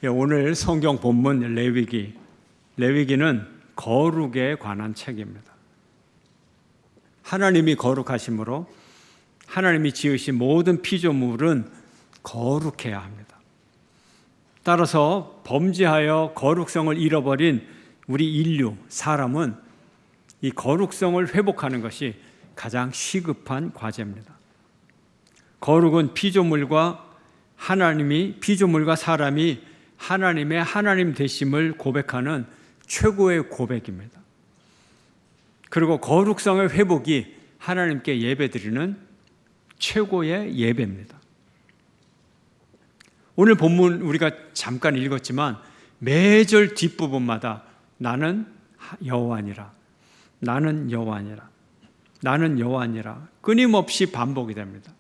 오늘 성경 본문 레위기는 거룩에 관한 책입니다. 하나님이 거룩하심으로 하나님이 지으신 모든 피조물은 거룩해야 합니다. 따라서 범죄하여 거룩성을 잃어버린 우리 인류, 사람은 이 거룩성을 회복하는 것이 가장 시급한 과제입니다. 거룩은 피조물과 사람이 하나님의 하나님 되심을 고백하는 최고의 고백입니다. 그리고 거룩성의 회복이 하나님께 예배드리는 최고의 예배입니다. 오늘 본문 우리가 잠깐 읽었지만 매절 뒷부분마다 나는 여호와니라, 나는 여호와니라, 나는 여호와니라 끊임없이 반복이 됩니다.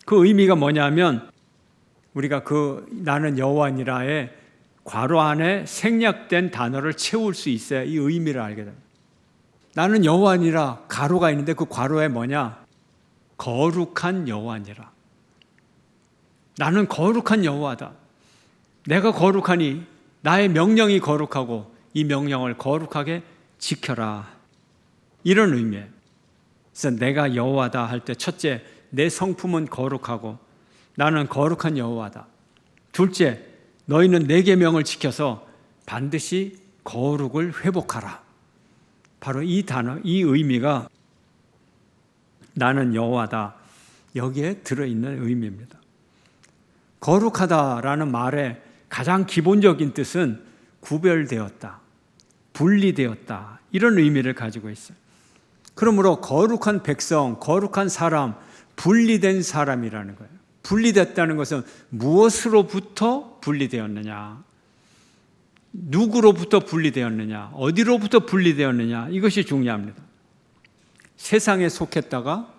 그 의미가 뭐냐면 우리가 그 나는 여호와니라의 괄호 안에 생략된 단어를 채울 수 있어야 이 의미를 알게 됩니다. 나는 여호와니라 가로가 있는데 그 괄호에 뭐냐? 거룩한 여호와니라. 나는 거룩한 여호와다. 내가 거룩하니 나의 명령이 거룩하고 이 명령을 거룩하게 지켜라. 이런 의미예요. 그래서 내가 여호와다 할 때 첫째, 내 성품은 거룩하고 나는 거룩한 여호와다. 둘째, 너희는 내 계명을 지켜서 반드시 거룩을 회복하라. 바로 이 단어, 이 의미가 나는 여호와다. 여기에 들어있는 의미입니다. 거룩하다라는 말의 가장 기본적인 뜻은 구별되었다, 분리되었다 이런 의미를 가지고 있어요. 그러므로 거룩한 백성, 거룩한 사람, 분리된 사람이라는 거예요. 분리됐다는 것은 무엇으로부터 분리되었느냐, 누구로부터 분리되었느냐, 어디로부터 분리되었느냐, 이것이 중요합니다. 세상에 속했다가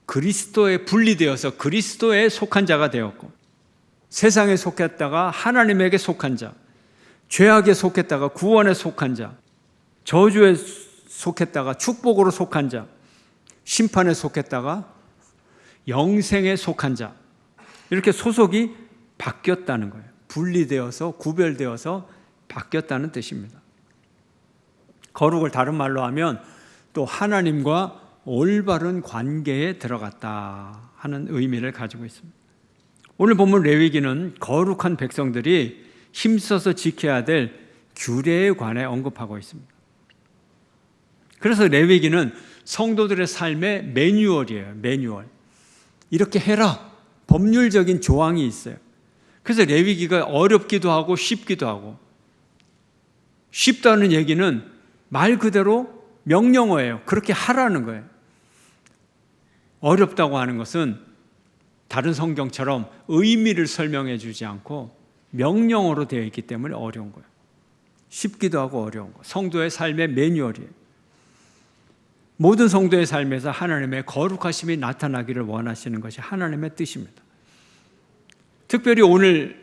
그리스도에 분리되어서 그리스도에 속한 자가 되었고, 세상에 속했다가 하나님에게 속한 자, 죄악에 속했다가 구원에 속한 자, 저주에 속했다가 축복으로 속한 자, 심판에 속했다가 영생에 속한 자, 이렇게 소속이 바뀌었다는 거예요. 분리되어서 구별되어서 바뀌었다는 뜻입니다. 거룩을 다른 말로 하면 또 하나님과 올바른 관계에 들어갔다 하는 의미를 가지고 있습니다. 오늘 본문 레위기는 거룩한 백성들이 힘써서 지켜야 될 규례에 관해 언급하고 있습니다. 그래서 레위기는 성도들의 삶의 매뉴얼이에요. 매뉴얼. 이렇게 해라. 법률적인 조항이 있어요. 그래서 레위기가 어렵기도 하고 쉽기도 하고, 쉽다는 얘기는 말 그대로 명령어예요. 그렇게 하라는 거예요. 어렵다고 하는 것은 다른 성경처럼 의미를 설명해 주지 않고 명령어로 되어 있기 때문에 어려운 거예요. 쉽기도 하고 어려운 거. 성도의 삶의 매뉴얼이에요. 모든 성도의 삶에서 하나님의 거룩하심이 나타나기를 원하시는 것이 하나님의 뜻입니다. 특별히 오늘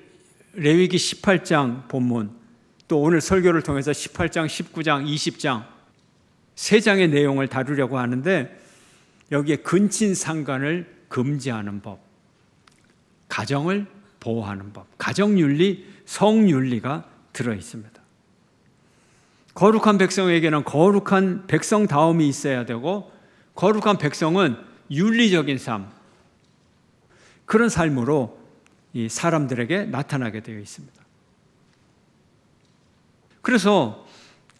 레위기 18장 본문, 또 오늘 설교를 통해서 18장, 19장, 20장 세 장의 내용을 다루려고 하는데, 여기에 근친상간을 금지하는 법, 가정을 보호하는 법, 가정윤리, 성윤리가 들어있습니다. 거룩한 백성에게는 거룩한 백성다움이 있어야 되고, 거룩한 백성은 윤리적인 삶, 그런 삶으로 이 사람들에게 나타나게 되어 있습니다. 그래서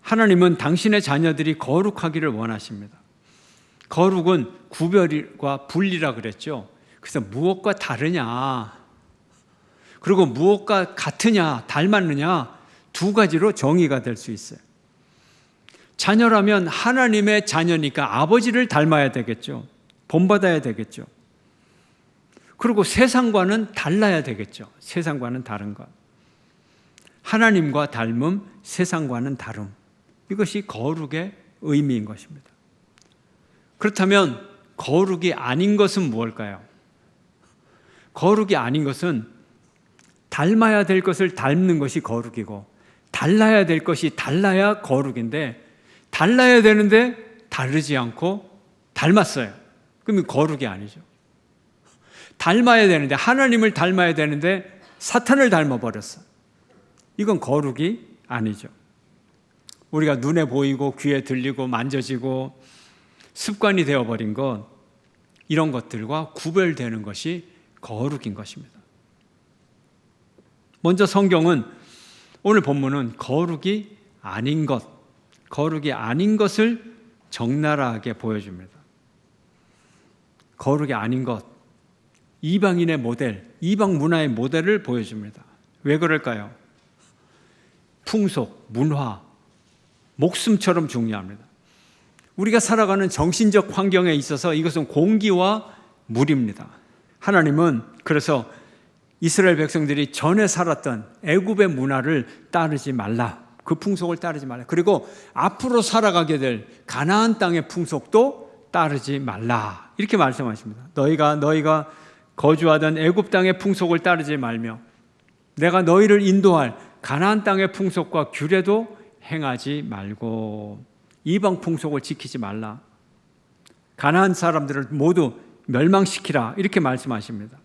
하나님은 당신의 자녀들이 거룩하기를 원하십니다. 거룩은 구별과 분리라 그랬죠. 그래서 무엇과 다르냐, 그리고 무엇과 같으냐, 닮았느냐, 두 가지로 정의가 될 수 있어요. 자녀라면 하나님의 자녀니까 아버지를 닮아야 되겠죠. 본받아야 되겠죠. 그리고 세상과는 달라야 되겠죠. 세상과는 다른 것. 하나님과 닮음, 세상과는 다름. 이것이 거룩의 의미인 것입니다. 그렇다면 거룩이 아닌 것은 무엇일까요? 거룩이 아닌 것은 닮아야 될 것을 닮는 것이 거룩이고, 달라야 될 것이 달라야 거룩인데, 달라야 되는데 다르지 않고 닮았어요. 그러면 거룩이 아니죠. 닮아야 되는데, 하나님을 닮아야 되는데 사탄을 닮아버렸어. 이건 거룩이 아니죠. 우리가 눈에 보이고 귀에 들리고 만져지고 습관이 되어버린 것, 이런 것들과 구별되는 것이 거룩인 것입니다. 먼저 성경은, 오늘 본문은 거룩이 아닌 것, 거룩이 아닌 것을 적나라하게 보여줍니다. 거룩이 아닌 것, 이방인의 모델, 이방 문화의 모델을 보여줍니다. 왜 그럴까요? 풍속, 문화, 목숨처럼 중요합니다. 우리가 살아가는 정신적 환경에 있어서 이것은 공기와 물입니다. 하나님은 그래서 이스라엘 백성들이 전에 살았던 애굽의 문화를 따르지 말라, 그 풍속을 따르지 말라. 그리고 앞으로 살아가게 될 가나안 땅의 풍속도 따르지 말라, 이렇게 말씀하십니다. 너희가 거주하던 애굽 땅의 풍속을 따르지 말며 내가 너희를 인도할 가나안 땅의 풍속과 규례도 행하지 말고 이방 풍속을 지키지 말라. 가나안 사람들을 모두 멸망시키라, 이렇게 말씀하십니다.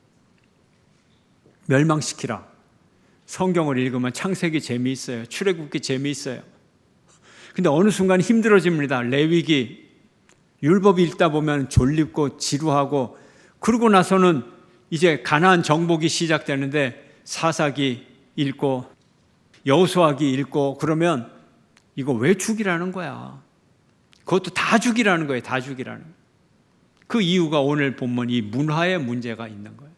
멸망시키라. 성경을 읽으면 창세기 재미있어요. 출애굽기 재미있어요. 근데 어느 순간 힘들어집니다. 레위기, 율법 읽다 보면 졸립고 지루하고, 그러고 나서는 이제 가나안 정복이 시작되는데 사사기 읽고 여호수아기 읽고 그러면 이거 왜 죽이라는 거야? 그것도 다 죽이라는 거예요. 다 죽이라는 거예요. 그 이유가 오늘 본문 이 문화의 문제가 있는 거예요.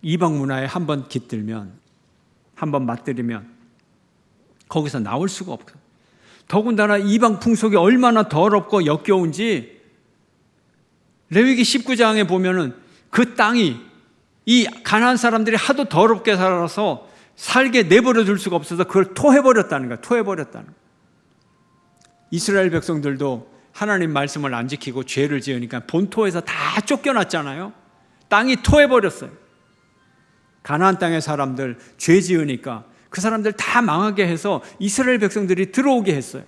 이방 문화에 한번 깃들면, 한번 맛들이면 거기서 나올 수가 없어요. 더군다나 이방 풍속이 얼마나 더럽고 역겨운지 레위기 19장에 보면은 그 땅이, 이 가나안 사람들이 하도 더럽게 살아서 살게 내버려 둘 수가 없어서 그걸 토해버렸다는 거야. 토해버렸다는 거야. 이스라엘 백성들도 하나님 말씀을 안 지키고 죄를 지으니까 본토에서 다 쫓겨났잖아요. 땅이 토해버렸어요. 가나안 땅의 사람들 죄 지으니까 그 사람들 다 망하게 해서 이스라엘 백성들이 들어오게 했어요.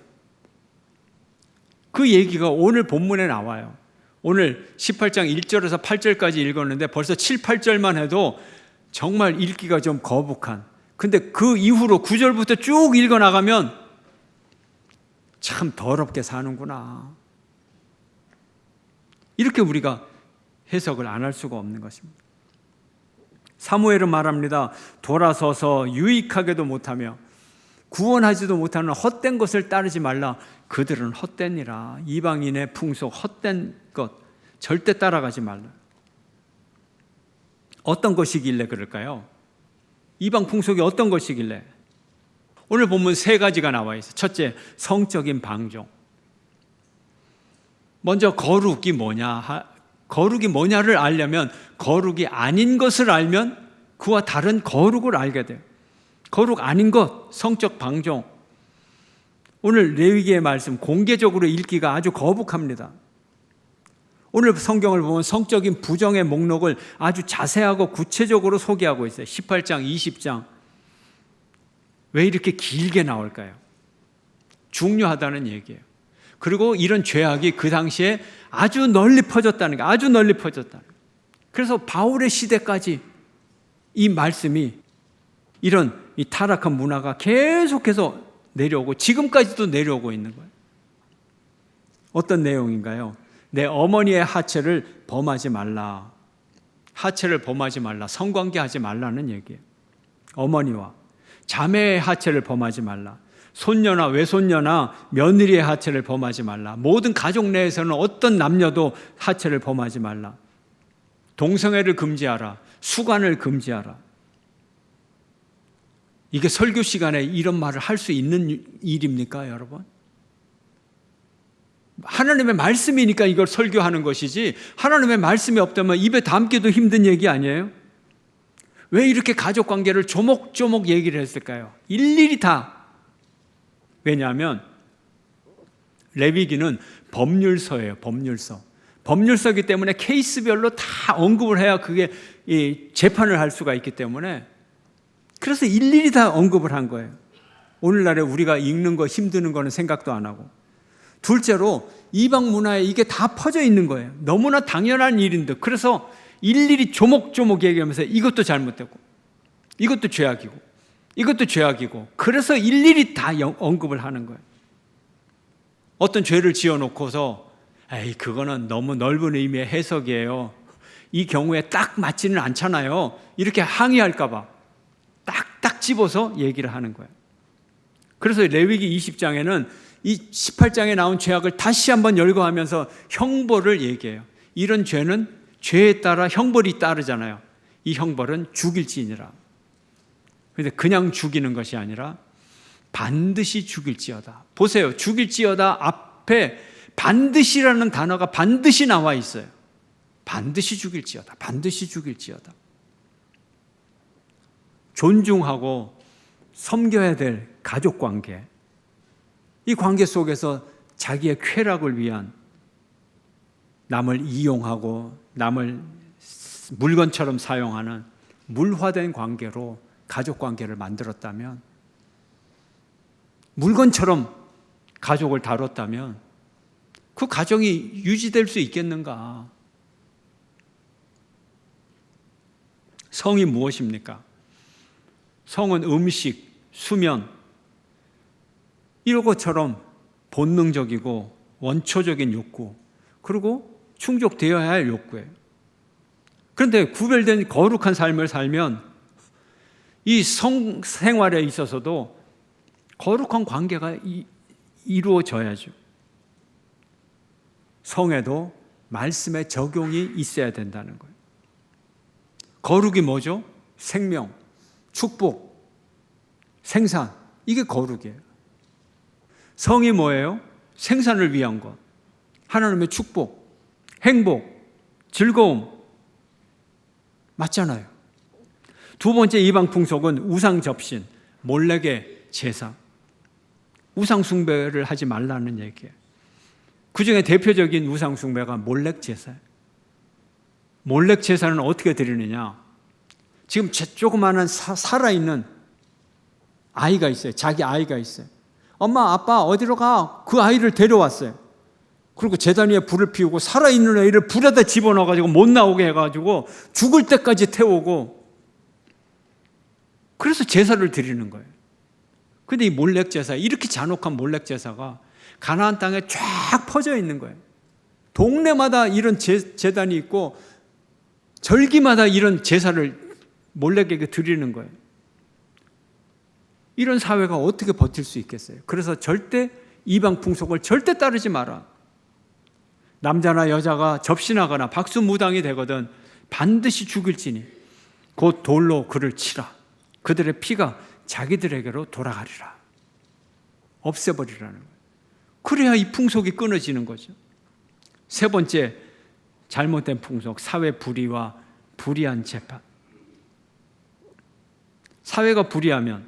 그 얘기가 오늘 본문에 나와요. 오늘 18장 1절에서 8절까지 읽었는데 벌써 7, 8절만 해도 정말 읽기가 좀 거북한, 근데 그 이후로 9절부터 쭉 읽어나가면 참 더럽게 사는구나, 이렇게 우리가 해석을 안 할 수가 없는 것입니다. 사무엘은 말합니다. 돌아서서 유익하게도 못하며 구원하지도 못하는 헛된 것을 따르지 말라. 그들은 헛되니라. 이방인의 풍속, 헛된 것 절대 따라가지 말라. 어떤 것이길래 그럴까요? 이방 풍속이 어떤 것이길래? 오늘 본문 세 가지가 나와 있어요. 첫째, 성적인 방종. 먼저 거룩이 뭐냐, 거룩이 뭐냐를 알려면 거룩이 아닌 것을 알면 그와 다른 거룩을 알게 돼요. 거룩 아닌 것, 성적 방종. 오늘 레위기의 말씀 공개적으로 읽기가 아주 거북합니다. 오늘 성경을 보면 성적인 부정의 목록을 아주 자세하고 구체적으로 소개하고 있어요. 18장, 20장. 왜 이렇게 길게 나올까요? 중요하다는 얘기예요. 그리고 이런 죄악이 그 당시에 아주 널리 퍼졌다는 게, 아주 널리 퍼졌다는 게. 그래서 바울의 시대까지 이 말씀이, 이런 이 타락한 문화가 계속해서 내려오고 지금까지도 내려오고 있는 거예요. 어떤 내용인가요? 내 어머니의 하체를 범하지 말라. 하체를 범하지 말라. 성관계하지 말라는 얘기예요. 어머니와 자매의 하체를 범하지 말라. 손녀나 외손녀나 며느리의 하체를 범하지 말라. 모든 가족 내에서는 어떤 남녀도 하체를 범하지 말라. 동성애를 금지하라. 수관을 금지하라. 이게 설교 시간에 이런 말을 할 수 있는 일입니까, 여러분? 하나님의 말씀이니까 이걸 설교하는 것이지, 하나님의 말씀이 없다면 입에 담기도 힘든 얘기 아니에요? 왜 이렇게 가족 관계를 조목조목 얘기를 했을까요? 일일이 다. 왜냐하면 레위기는 법률서예요. 법률서. 법률서이기 때문에 케이스별로 다 언급을 해야 그게 재판을 할 수가 있기 때문에, 그래서 일일이 다 언급을 한 거예요. 오늘날에 우리가 읽는 거 힘드는 거는 생각도 안 하고. 둘째로 이방 문화에 이게 다 퍼져 있는 거예요. 너무나 당연한 일인데, 그래서 일일이 조목조목 얘기하면서 이것도 잘못됐고 이것도 죄악이고 이것도 죄악이고, 그래서 일일이 다 언급을 하는 거예요. 어떤 죄를 지어놓고서 에이 그거는 너무 넓은 의미의 해석이에요, 이 경우에 딱 맞지는 않잖아요, 이렇게 항의할까 봐 딱딱 집어서 얘기를 하는 거예요. 그래서 레위기 20장에는 이 18장에 나온 죄악을 다시 한번 열거하면서 형벌을 얘기해요. 이런 죄는 죄에 따라 형벌이 따르잖아요. 이 형벌은 죽일지니라. 그런데 그냥 죽이는 것이 아니라 반드시 죽일지어다. 보세요. 죽일지어다 앞에 반드시라는 단어가 반드시 나와 있어요. 반드시 죽일지어다. 반드시 죽일지어다. 존중하고 섬겨야 될 가족관계, 이 관계 속에서 자기의 쾌락을 위한, 남을 이용하고 남을 물건처럼 사용하는 물화된 관계로 가족관계를 만들었다면, 물건처럼 가족을 다뤘다면 그 가정이 유지될 수 있겠는가? 성이 무엇입니까? 성은 음식, 수면, 이런 것처럼 본능적이고 원초적인 욕구, 그리고 충족되어야 할 욕구예요. 그런데 구별된 거룩한 삶을 살면 이 성 생활에 있어서도 거룩한 관계가 이루어져야죠. 성에도 말씀의 적용이 있어야 된다는 거예요. 거룩이 뭐죠? 생명, 축복, 생산, 이게 거룩이에요. 성이 뭐예요? 생산을 위한 것, 하나님의 축복, 행복, 즐거움, 맞잖아요. 두 번째 이방 풍속은 우상 접신, 몰렉의 제사, 우상 숭배를 하지 말라는 얘기예요. 그 중에 대표적인 우상 숭배가 몰렉 제사예요. 몰렉 제사는 어떻게 드리느냐? 지금 조그마한 살아있는 아이가 있어요. 자기 아이가 있어요. 엄마, 아빠 어디로 가? 그 아이를 데려왔어요. 그리고 제단 위에 불을 피우고 살아있는 아이를 불에다 집어넣어가지고 못 나오게 해가지고 죽을 때까지 태우고, 그래서 제사를 드리는 거예요. 근데 이 몰렉 제사, 이렇게 잔혹한 몰렉 제사가 가나안 땅에 쫙 퍼져 있는 거예요. 동네마다 이런 제단이 있고 절기마다 이런 제사를 몰렉에게 드리는 거예요. 이런 사회가 어떻게 버틸 수 있겠어요? 그래서 절대 이방 풍속을 절대 따르지 마라. 남자나 여자가 접신하거나 박수무당이 되거든 반드시 죽일지니 곧 돌로 그를 치라. 그들의 피가 자기들에게로 돌아가리라. 없애버리라는 거예요. 그래야 이 풍속이 끊어지는 거죠. 세 번째, 잘못된 풍속, 사회 불의와 불의한 재판. 사회가 불의하면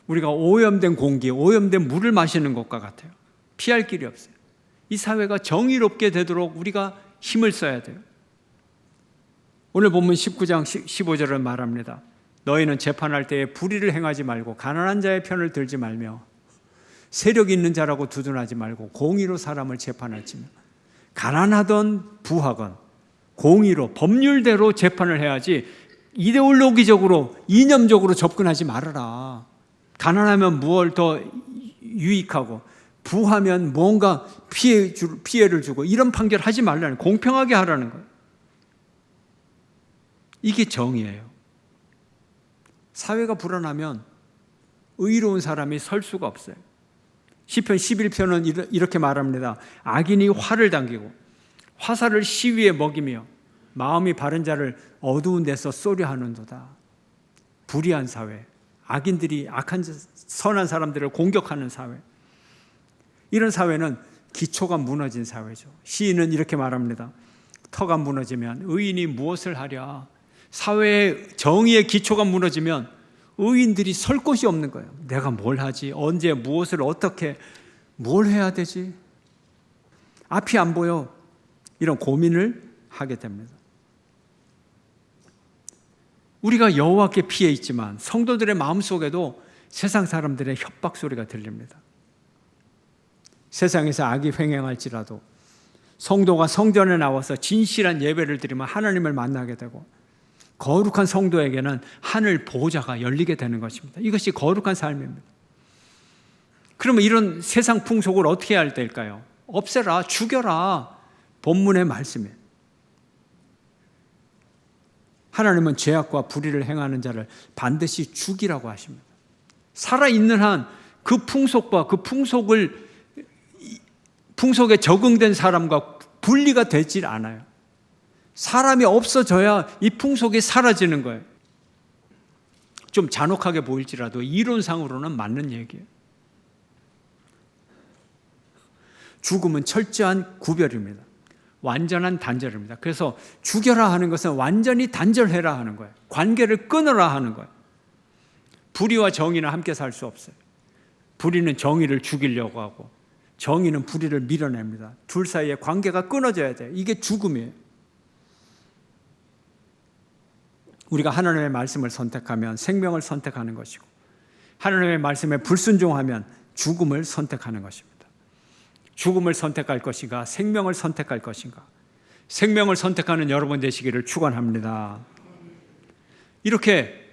우리가 오염된 공기, 오염된 물을 마시는 것과 같아요. 피할 길이 없어요. 이 사회가 정의롭게 되도록 우리가 힘을 써야 돼요. 오늘 본문 19장 15절을 말합니다. 너희는 재판할 때에 불의를 행하지 말고 가난한 자의 편을 들지 말며 세력 있는 자라고 두둔하지 말고 공의로 사람을 재판할지며. 가난하던 부하건 공의로 법률대로 재판을 해야지 이데올로기적으로 이념적으로 접근하지 말아라. 가난하면 무엇을 더 유익하고 부하면 뭔가 피해를 주고 이런 판결하지 말라는, 공평하게 하라는 거예요. 이게 정의예요. 사회가 불안하면 의로운 사람이 설 수가 없어요. 시편 11편은 이렇게 말합니다. 악인이 활을 당기고 화살을 시위에 먹이며 마음이 바른 자를 어두운 데서 쏘려 하는도다. 불의한 사회, 악인들이 악한 선한 사람들을 공격하는 사회, 이런 사회는 기초가 무너진 사회죠. 시인은 이렇게 말합니다. 터가 무너지면 의인이 무엇을 하랴. 사회의 정의의 기초가 무너지면 의인들이 설 곳이 없는 거예요. 내가 뭘 하지? 언제 무엇을 어떻게 뭘 해야 되지? 앞이 안 보여. 이런 고민을 하게 됩니다. 우리가 여호와께 피해 있지만 성도들의 마음속에도 세상 사람들의 협박 소리가 들립니다. 세상에서 악이 횡행할지라도 성도가 성전에 나와서 진실한 예배를 드리면 하나님을 만나게 되고 거룩한 성도에게는 하늘 보좌가 열리게 되는 것입니다. 이것이 거룩한 삶입니다. 그러면 이런 세상 풍속을 어떻게 해야 될까요? 없애라, 죽여라. 본문의 말씀이에요. 하나님은 죄악과 불의를 행하는 자를 반드시 죽이라고 하십니다. 살아있는 한 그 풍속과 그 풍속에 적응된 사람과 분리가 되질 않아요. 사람이 없어져야 이 풍속이 사라지는 거예요. 좀 잔혹하게 보일지라도 이론상으로는 맞는 얘기예요. 죽음은 철저한 구별입니다. 완전한 단절입니다. 그래서 죽여라 하는 것은 완전히 단절해라 하는 거예요. 관계를 끊어라 하는 거예요. 불의와 정의는 함께 살 수 없어요. 불의는 정의를 죽이려고 하고 정의는 불의를 밀어냅니다. 둘 사이의 관계가 끊어져야 돼요. 이게 죽음이에요. 우리가 하나님의 말씀을 선택하면 생명을 선택하는 것이고 하나님의 말씀에 불순종하면 죽음을 선택하는 것입니다. 죽음을 선택할 것인가 생명을 선택할 것인가. 생명을 선택하는 여러분 되시기를 축원합니다. 이렇게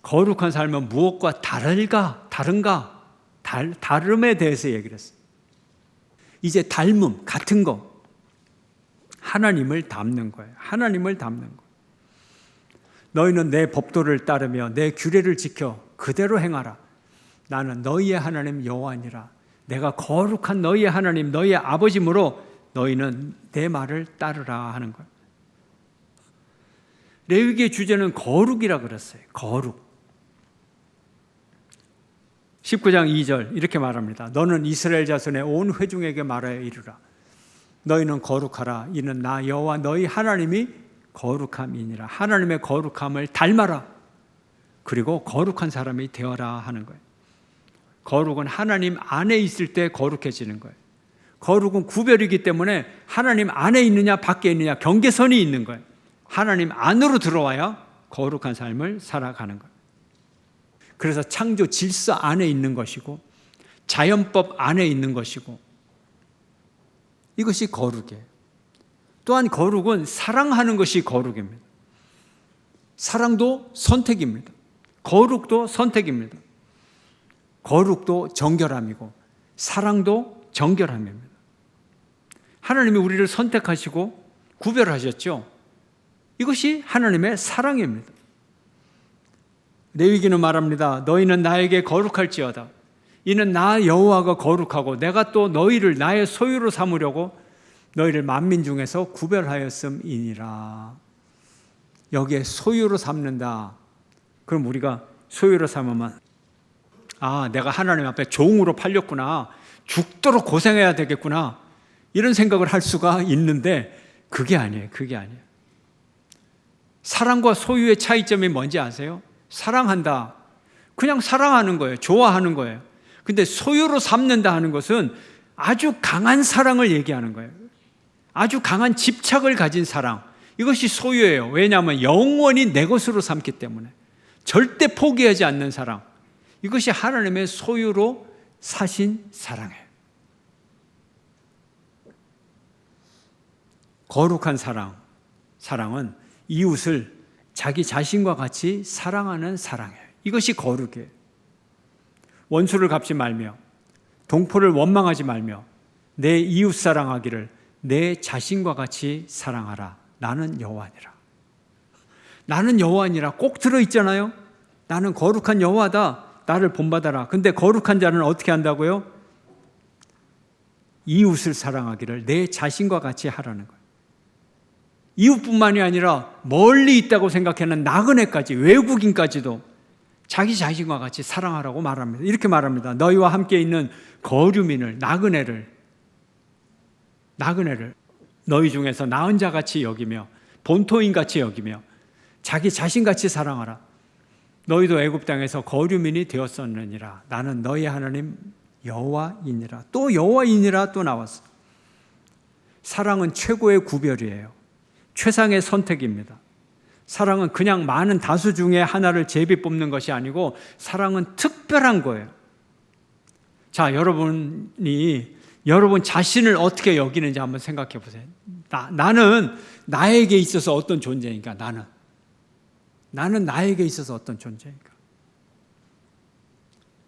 거룩한 삶은 무엇과 다른가? 다름에 대해서 얘기를 했어요. 이제 닮음, 같은 거. 하나님을 닮는 거예요. 하나님을 닮는 거. 너희는 내 법도를 따르며 내 규례를 지켜 그대로 행하라. 나는 너희의 하나님 여호와니라. 내가 거룩한 너희의 하나님, 너희의 아버지므로 너희는 내 말을 따르라 하는 거예요. 레위기의 주제는 거룩이라 그랬어요. 거룩. 19장 2절 이렇게 말합니다. 너는 이스라엘 자손의 온 회중에게 말하여 이르라. 너희는 거룩하라. 이는 나 여호와 너희 하나님이 거룩함이니라. 하나님의 거룩함을 닮아라. 그리고 거룩한 사람이 되어라 하는 거예요. 거룩은 하나님 안에 있을 때 거룩해지는 거예요. 거룩은 구별이기 때문에 하나님 안에 있느냐 밖에 있느냐 경계선이 있는 거예요. 하나님 안으로 들어와야 거룩한 삶을 살아가는 거예요. 그래서 창조 질서 안에 있는 것이고 자연법 안에 있는 것이고 이것이 거룩이에요. 또한 거룩은 사랑하는 것이 거룩입니다. 사랑도 선택입니다. 거룩도 선택입니다. 거룩도 정결함이고 사랑도 정결함입니다. 하나님이 우리를 선택하시고 구별하셨죠. 이것이 하나님의 사랑입니다. 레위기는 말합니다. 너희는 나에게 거룩할지어다. 이는 나 여호와가 거룩하고 내가 또 너희를 나의 소유로 삼으려고 너희를 만민 중에서 구별하였음이니라. 여기에 소유로 삼는다. 그럼 우리가 소유로 삼으면 내가 하나님 앞에 종으로 팔렸구나. 죽도록 고생해야 되겠구나. 이런 생각을 할 수가 있는데 그게 아니에요. 그게 아니에요. 사랑과 소유의 차이점이 뭔지 아세요? 사랑한다. 그냥 사랑하는 거예요. 좋아하는 거예요. 근데 소유로 삼는다 하는 것은 아주 강한 사랑을 얘기하는 거예요. 아주 강한 집착을 가진 사랑. 이것이 소유예요. 왜냐하면 영원히 내 것으로 삼기 때문에. 절대 포기하지 않는 사랑. 이것이 하나님의 소유로 사신 사랑이에요. 거룩한 사랑은 이웃을 자기 자신과 같이 사랑하는 사랑이에요. 이것이 거룩이에요. 원수를 갚지 말며 동포를 원망하지 말며 내 이웃 사랑하기를 내 자신과 같이 사랑하라. 나는 여호와니라. 나는 여호와니라 꼭 들어있잖아요. 나는 거룩한 여호와다. 나를 본받아라. 근데 거룩한 자는 어떻게 한다고요? 이웃을 사랑하기를 내 자신과 같이 하라는 거예요. 이웃뿐만이 아니라 멀리 있다고 생각하는 나그네까지, 외국인까지도 자기 자신과 같이 사랑하라고 말합니다. 이렇게 말합니다. 너희와 함께 있는 거류민을, 나그네를 너희 중에서 나은 자같이 여기며 본토인같이 여기며 자기 자신같이 사랑하라. 너희도 애굽 땅에서 거류민이 되었었느니라. 나는 너희 하나님 여호와이니라. 또 여호와이니라 또 나왔어. 사랑은 최고의 구별이에요. 최상의 선택입니다. 사랑은 그냥 많은 다수 중에 하나를 제비 뽑는 것이 아니고 사랑은 특별한 거예요. 자, 여러분 자신을 어떻게 여기는지 한번 생각해 보세요. 나는 나에게 있어서 어떤 존재인가? 나는 나에게 있어서 어떤 존재인가?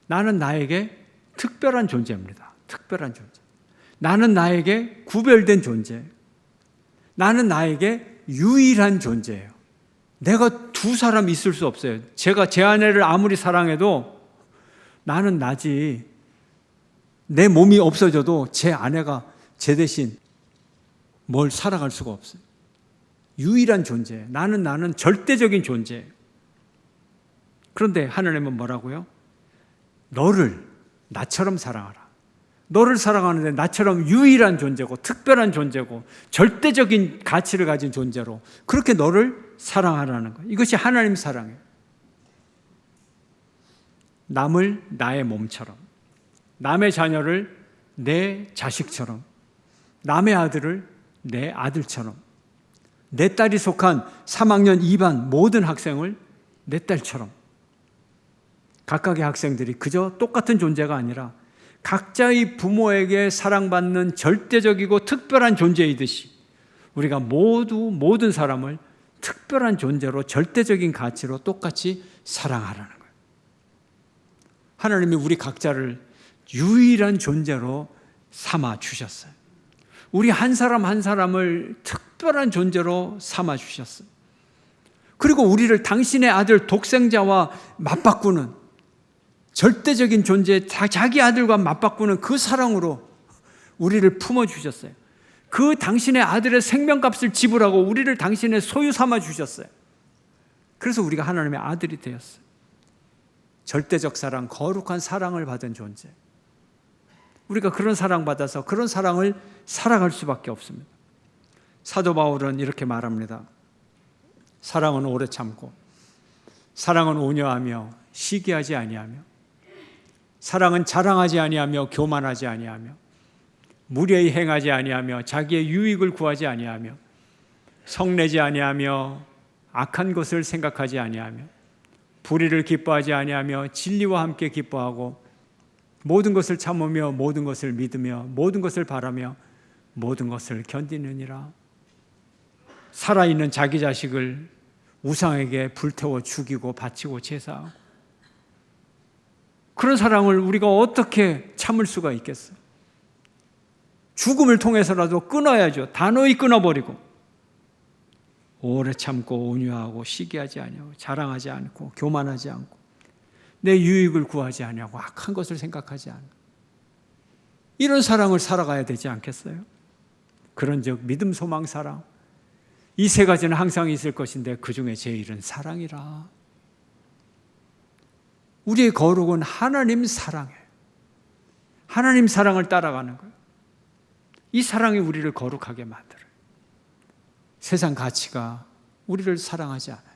나는 나에게 특별한 존재입니다. 특별한 존재. 나는 나에게 구별된 존재. 나는 나에게 유일한 존재예요. 내가 두 사람 있을 수 없어요. 제가 제 아내를 아무리 사랑해도 나는 나지. 내 몸이 없어져도 제 아내가 제 대신 뭘 살아갈 수가 없어요. 유일한 존재. 나는 절대적인 존재. 그런데 하나님은 뭐라고요? 너를 나처럼 사랑하라. 너를 사랑하는데 나처럼 유일한 존재고 특별한 존재고 절대적인 가치를 가진 존재로 그렇게 너를 사랑하라는 거예요. 이것이 하나님 사랑이에요. 남을 나의 몸처럼, 남의 자녀를 내 자식처럼, 남의 아들을 내 아들처럼, 내 딸이 속한 3학년 2반 모든 학생을 내 딸처럼, 각각의 학생들이 그저 똑같은 존재가 아니라 각자의 부모에게 사랑받는 절대적이고 특별한 존재이듯이 우리가 모든 사람을 특별한 존재로 절대적인 가치로 똑같이 사랑하라는 거예요. 하나님이 우리 각자를 유일한 존재로 삼아 주셨어요. 우리 한 사람 한 사람을 특별한 존재로 삼아 주셨어요. 그리고 우리를 당신의 아들 독생자와 맞바꾸는 절대적인 존재, 자기 아들과 맞바꾸는 그 사랑으로 우리를 품어주셨어요. 그 당신의 아들의 생명값을 지불하고 우리를 당신의 소유 삼아 주셨어요. 그래서 우리가 하나님의 아들이 되었어요. 절대적 사랑, 거룩한 사랑을 받은 존재. 우리가 그런 사랑받아서 그런 사랑을 살아갈 수밖에 없습니다. 사도 바울은 이렇게 말합니다. 사랑은 오래 참고, 사랑은 온유하며 시기하지 아니하며, 사랑은 자랑하지 아니하며 교만하지 아니하며, 무례히 행하지 아니하며 자기의 유익을 구하지 아니하며, 성내지 아니하며 악한 것을 생각하지 아니하며, 불의를 기뻐하지 아니하며 진리와 함께 기뻐하고, 모든 것을 참으며 모든 것을 믿으며 모든 것을 바라며 모든 것을 견디느니라. 살아있는 자기 자식을 우상에게 불태워 죽이고 바치고 제사하고, 그런 사랑을 우리가 어떻게 참을 수가 있겠어요? 죽음을 통해서라도 끊어야죠. 단호히 끊어버리고, 오래 참고 온유하고 시기하지 아니하고 자랑하지 않고 교만하지 않고 내 유익을 구하지 아니하고 악한 것을 생각하지 않고, 이런 사랑을 살아가야 되지 않겠어요? 그런즉 믿음, 소망, 사랑, 이 세 가지는 항상 있을 것인데 그 중에 제일은 사랑이라. 우리의 거룩은 하나님 사랑이에요. 하나님 사랑을 따라가는 거예요. 이 사랑이 우리를 거룩하게 만들어요. 세상 가치가 우리를 사랑하지 않아요.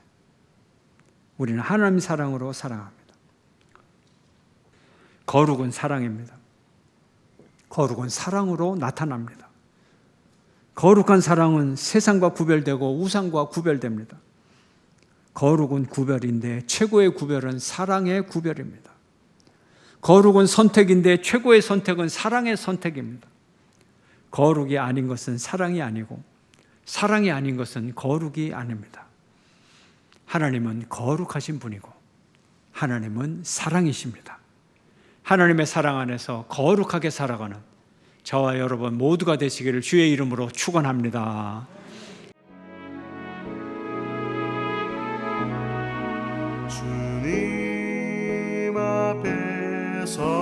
우리는 하나님 사랑으로 사랑합니다. 거룩은 사랑입니다. 거룩은 사랑으로 나타납니다. 거룩한 사랑은 세상과 구별되고 우상과 구별됩니다. 거룩은 구별인데 최고의 구별은 사랑의 구별입니다. 거룩은 선택인데 최고의 선택은 사랑의 선택입니다. 거룩이 아닌 것은 사랑이 아니고 사랑이 아닌 것은 거룩이 아닙니다. 하나님은 거룩하신 분이고 하나님은 사랑이십니다. 하나님의 사랑 안에서 거룩하게 살아가는 저와 여러분 모두가 되시기를 주의 이름으로 축원합니다. 주님 앞에서